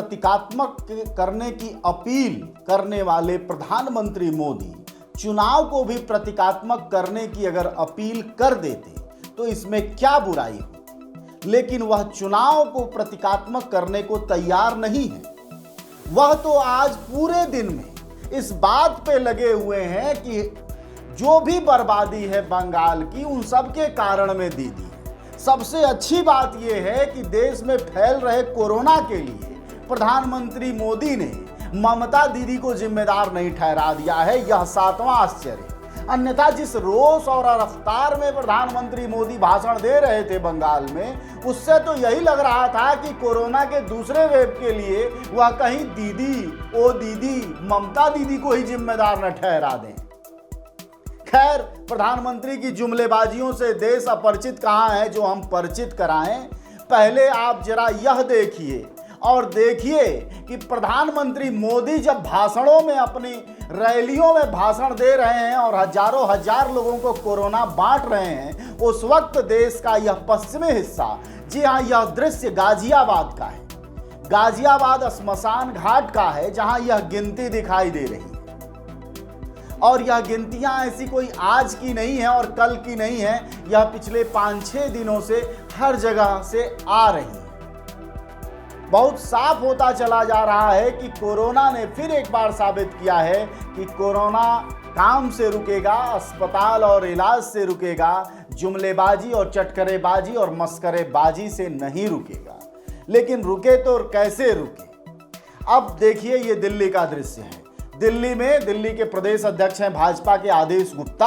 प्रतीकात्मक करने की अपील करने वाले प्रधानमंत्री मोदी चुनाव को भी प्रतीकात्मक करने की अगर अपील कर देते तो इसमें क्या बुराई हो, लेकिन वह चुनाव को प्रतीकात्मक करने को तैयार नहीं है। वह तो आज पूरे दिन में इस बात पे लगे हुए हैं कि जो भी बर्बादी है बंगाल की, उन सब के कारण में दीदी है। सबसे अच्छी बात यह है कि देश में फैल रहे कोरोना के लिए प्रधानमंत्री मोदी ने ममता दीदी को जिम्मेदार नहीं ठहरा दिया है। यह 7वां आश्चर्य। अन्यथा जिस रोष और रफ्तार में प्रधानमंत्री मोदी भाषण दे रहे थे बंगाल में, उससे तो यही लग रहा था कि कोरोना के दूसरे वेव के लिए वह कहीं दीदी ममता दीदी को ही जिम्मेदार न ठहरा दें। खैर, प्रधानमंत्री की जुमलेबाजियों से देश अपरिचित कहाँ है जो हम परिचित कराएं। पहले आप जरा यह देखिए और देखिए कि प्रधानमंत्री मोदी जब भाषणों में, अपनी रैलियों में भाषण दे रहे हैं और हजारों हजार लोगों को कोरोना बांट रहे हैं, उस वक्त देश का यह पश्चिमी हिस्सा, जी हाँ, यह दृश्य गाजियाबाद का है। गाजियाबाद श्मशान घाट का है जहां यह गिनती दिखाई दे रही है। और यह गिनतियां ऐसी कोई आज की नहीं है और कल की नहीं है, यह पिछले 5-6 दिनों से हर जगह से आ रही है। बहुत साफ होता चला जा रहा है कि कोरोना ने फिर एक बार साबित किया है कि कोरोना काम से रुकेगा, अस्पताल और इलाज से रुकेगा, जुमलेबाजी और चटकरेबाजी और मस्करेबाजी से नहीं रुकेगा। लेकिन रुके तो कैसे रुके? अब देखिए, ये दिल्ली का दृश्य है। दिल्ली के प्रदेश अध्यक्ष हैं भाजपा के आदेश गुप्ता।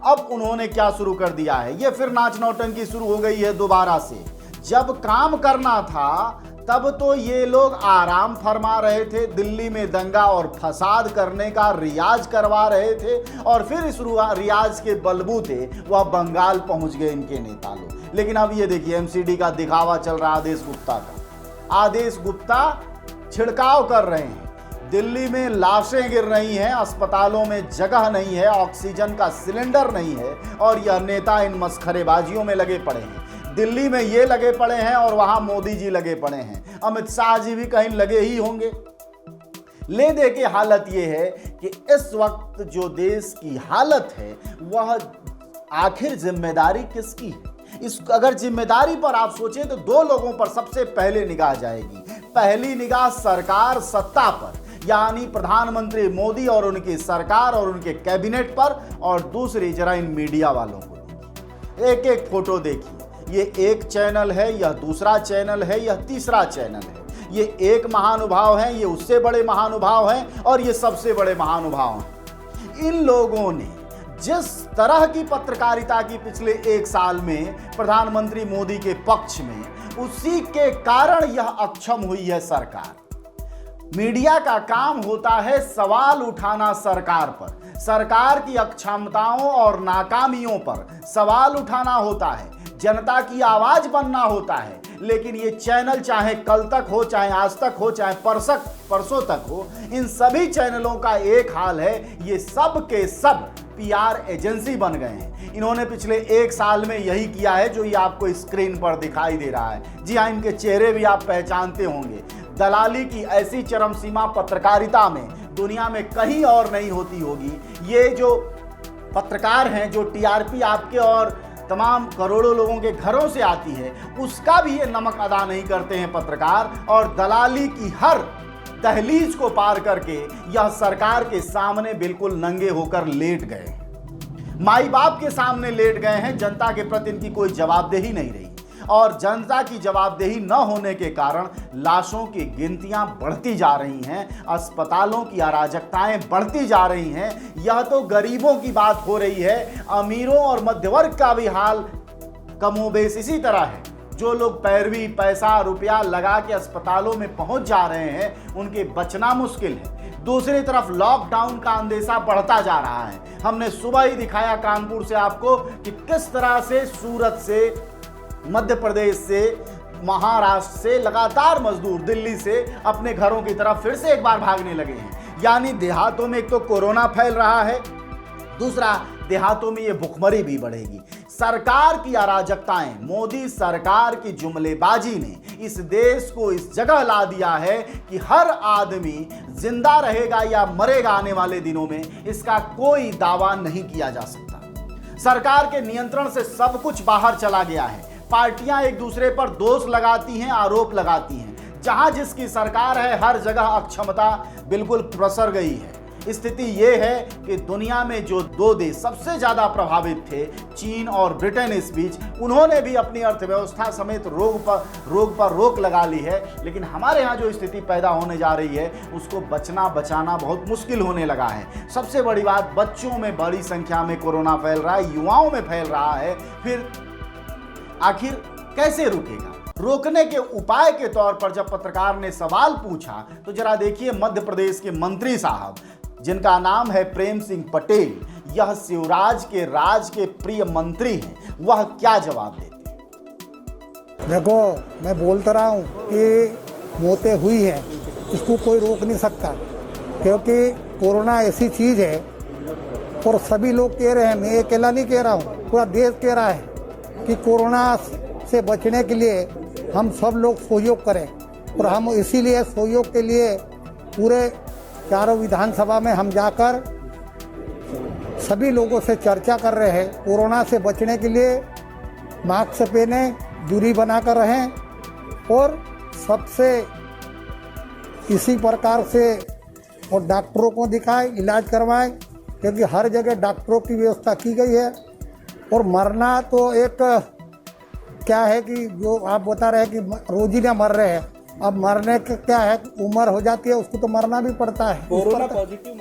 अब उन्होंने क्या शुरू कर दिया है? ये फिर नाच नौटंकी शुरू हो गई है दोबारा से। जब काम करना था तब तो ये लोग आराम फरमा रहे थे, दिल्ली में दंगा और फसाद करने का रियाज करवा रहे थे, और फिर इस रियाज के बलबूते वह बंगाल पहुंच गए इनके नेता लोग। लेकिन अब ये देखिए, एमसीडी का दिखावा चल रहा आदेश गुप्ता का। आदेश गुप्ता छिड़काव कर रहे हैं। दिल्ली में लाशें गिर रही हैं, अस्पतालों में जगह नहीं है, ऑक्सीजन का सिलेंडर नहीं है, और यह नेता इन मस्खरेबाजियों में लगे पड़े हैं। दिल्ली में ये लगे पड़े हैं और वहां मोदी जी लगे पड़े हैं, अमित शाह जी भी कहीं लगे ही होंगे। ले दे के हालत ये है कि इस वक्त जो देश की हालत है, वह आखिर जिम्मेदारी किसकी है? इस अगर जिम्मेदारी पर आप सोचें तो दो लोगों पर सबसे पहले निगाह जाएगी। पहली निगाह सरकार सत्ता पर, यानी प्रधानमंत्री मोदी और उनकी सरकार और उनके कैबिनेट पर, और दूसरी जरा इन मीडिया वालों को। एक एक फोटो देखिए। ये एक चैनल है, यह दूसरा चैनल है, यह तीसरा चैनल है। ये एक महानुभाव हैं, ये उससे बड़े महानुभाव हैं, और ये सबसे बड़े महानुभाव हैं। इन लोगों ने जिस तरह की पत्रकारिता की पिछले 1 साल में प्रधानमंत्री मोदी के पक्ष में, उसी के कारण यह अक्षम हुई है सरकार। मीडिया का काम होता है सवाल उठाना सरकार पर, सरकार की अक्षमताओं और नाकामियों पर सवाल उठाना होता है, जनता की आवाज बनना होता है। लेकिन ये चैनल चाहे कल तक हो, चाहे आज तक हो, चाहे परसों तक हो, इन सभी चैनलों का एक हाल है, ये सब के सब पीआर एजेंसी बन गए हैं। इन्होंने पिछले 1 साल में यही किया है जो ये आपको स्क्रीन पर दिखाई दे रहा है। जी हाँ, इनके चेहरे भी आप पहचानते होंगे। दलाली की ऐसी चरम सीमा पत्रकारिता में दुनिया में कहीं और नहीं होती होगी। ये जो पत्रकार हैं, जो टीआरपी आपके और तमाम करोड़ों लोगों के घरों से आती है, उसका भी ये नमक अदा नहीं करते हैं पत्रकार, और दलाली की हर दहलीज को पार करके यह सरकार के सामने बिल्कुल नंगे होकर लेट गए, माई बाप के सामने लेट गए हैं। जनता के प्रति इनकी कोई जवाबदेही नहीं रही, और जनता की जवाबदेही न होने के कारण लाशों की गिनतियां बढ़ती जा रही हैं, अस्पतालों की अराजकताएं बढ़ती जा रही हैं। यह तो गरीबों की बात हो रही है, अमीरों और मध्यवर्ग का भी हाल कमोबेश इसी तरह है। जो लोग पैरवी, पैसा, रुपया लगा के अस्पतालों में पहुंच जा रहे हैं, उनके बचना मुश्किल है। दूसरी तरफ लॉकडाउन का अंदेशा बढ़ता जा रहा है। हमने सुबह ही दिखाया कानपुर से आपको कि किस तरह से सूरत से, मध्य प्रदेश से, महाराष्ट्र से लगातार मजदूर दिल्ली से अपने घरों की तरफ फिर से एक बार भागने लगे हैं। यानी देहातों में एक तो कोरोना फैल रहा है, दूसरा, देहातों में ये भुखमरी भी बढ़ेगी। सरकार की अराजकताएं, मोदी सरकार की जुमलेबाजी ने इस देश को इस जगह ला दिया है कि हर आदमी जिंदा रहेगा या मरेगा आने वाले दिनों में, इसका कोई दावा नहीं किया जा सकता। सरकार के नियंत्रण से सब कुछ बाहर चला गया है। पार्टियां एक दूसरे पर दोष लगाती हैं, आरोप लगाती हैं। जहां जिसकी सरकार है, हर जगह अक्षमता बिल्कुल प्रसर गई है। स्थिति यह है कि दुनिया में जो दो देश सबसे ज्यादा प्रभावित थे, चीन और ब्रिटेन, इस बीच उन्होंने भी अपनी अर्थव्यवस्था समेत रोग पर रोक लगा ली है। लेकिन हमारे यहाँ जो स्थिति पैदा होने जा रही है, उसको बचाना बहुत मुश्किल होने लगा है। सबसे बड़ी बात, बच्चों में बड़ी संख्या में कोरोना फैल रहा है, युवाओं में फैल रहा है। फिर आखिर कैसे रुकेगा? रोकने के उपाय के तौर पर जब पत्रकार ने सवाल पूछा, तो जरा देखिए मध्य प्रदेश के मंत्री साहब, जिनका नाम है प्रेम सिंह पटेल, यह शिवराज के राज के प्रिय मंत्री हैं, वह क्या जवाब देते हैं? देखो, मैं बोलता रहा हूँ कि मौतें हुई हैं, इसको कोई रोक नहीं सकता, क्योंकि कोरोना ऐसी चीज़ है और सभी लोग कह रहे हैं, मैं अकेला नहीं कह रहा हूँ, पूरा देश कह रहा है कि कोरोना से बचने के लिए हम सब लोग सहयोग करें। और हम इसीलिए सहयोग के लिए पूरे चारों विधानसभा में हम जाकर सभी लोगों से चर्चा कर रहे हैं। कोरोना से बचने के लिए मास्क पहने, दूरी बनाकर रहें और सबसे इसी प्रकार से और डॉक्टरों को दिखाएं, इलाज करवाएं, क्योंकि हर जगह डॉक्टरों की व्यवस्था की गई है। और मरना तो एक क्या है कि जो आप बता रहे हैं कि रोजीना मर रहे हैं, अब मरने का क्या है, उम्र हो जाती है, उसको तो मरना भी पड़ता है। Corona positive.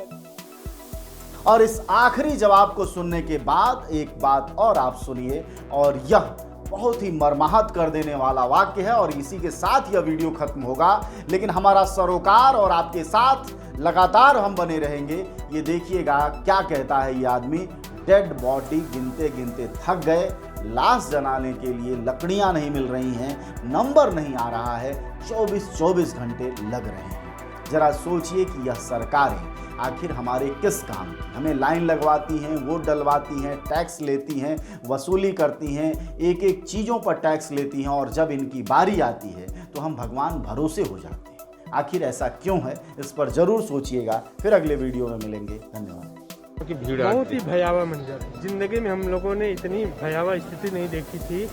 और इस आखिरी जवाब को सुनने के बाद एक बात और आप सुनिए, और यह बहुत ही मर्माहत कर देने वाला वाक्य है, और इसी के साथ यह वीडियो खत्म होगा। लेकिन हमारा सरोकार और आपके साथ लगातार हम बने रहेंगे। ये देखिएगा क्या कहता है ये आदमी। डेड बॉडी गिनते गिनते थक गए, लाश जलाने के लिए लकड़ियां नहीं मिल रही हैं, नंबर नहीं आ रहा है, 24 घंटे लग रहे हैं। जरा सोचिए कि यह सरकारें आखिर हमारे किस काम की? हमें लाइन लगवाती हैं, वोट डलवाती हैं, टैक्स लेती हैं, वसूली करती हैं, एक एक चीज़ों पर टैक्स लेती हैं, और जब इनकी बारी आती है तो हम भगवान भरोसे हो जाते हैं। आखिर ऐसा क्यों है? इस पर जरूर सोचिएगा। फिर अगले वीडियो में मिलेंगे। धन्यवाद। बहुत ही भयावह मंजर, जिंदगी में हम लोगों ने इतनी भयावह स्थिति नहीं देखी थी।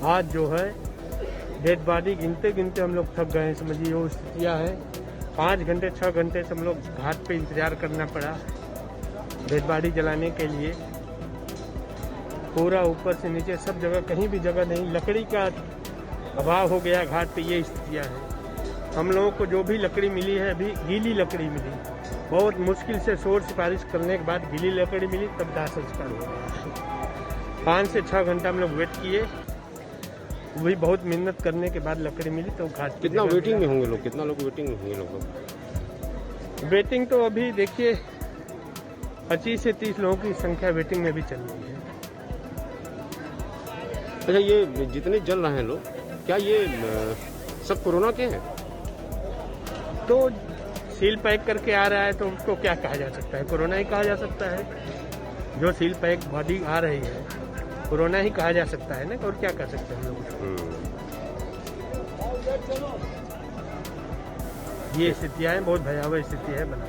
आज जो है डेड बॉडी गिनते गिनते हम लोग थक गए हैं, समझिए वो स्थितियाँ हैं। 5 घंटे 6 घंटे से हम लोग घाट पे इंतजार करना पड़ा डेड बॉडी जलाने के लिए। पूरा ऊपर से नीचे सब जगह, कहीं भी जगह नहीं, लकड़ी का अभाव हो गया घाट पे, ये स्थितियाँ हैं। हम लोगों को जो भी लकड़ी मिली है, अभी गीली लकड़ी मिली, बहुत मुश्किल से शोर सिफारिश करने के बाद गीली लकड़ी मिली, तब दाह संस्कार हो गया। 5 से 6 घंटा हम लोग वेट किए, वही बहुत मेहनत करने के बाद लकड़ी मिली, तो घाट। कितना वेटिंग में होंगे लोग? कितना लोग वेटिंग में होंगे लोग? वेटिंग तो अभी देखिए 25 से 30 लोगों की संख्या वेटिंग में भी चल रही है। अच्छा, ये जितने जल रहे हैं लोग, क्या ये सब कोरोना के हैं? तो सील पैक करके आ रहा है, तो उसको क्या कहा जा सकता है? कोरोना ही कहा जा सकता है। जो सील पैक बॉडी आ रही है, कोरोना ही कहा जा सकता है ना, और क्या कर सकते हैं हम लोग? ये स्थितियाँ हैं, बहुत भयावह स्थिति है बना।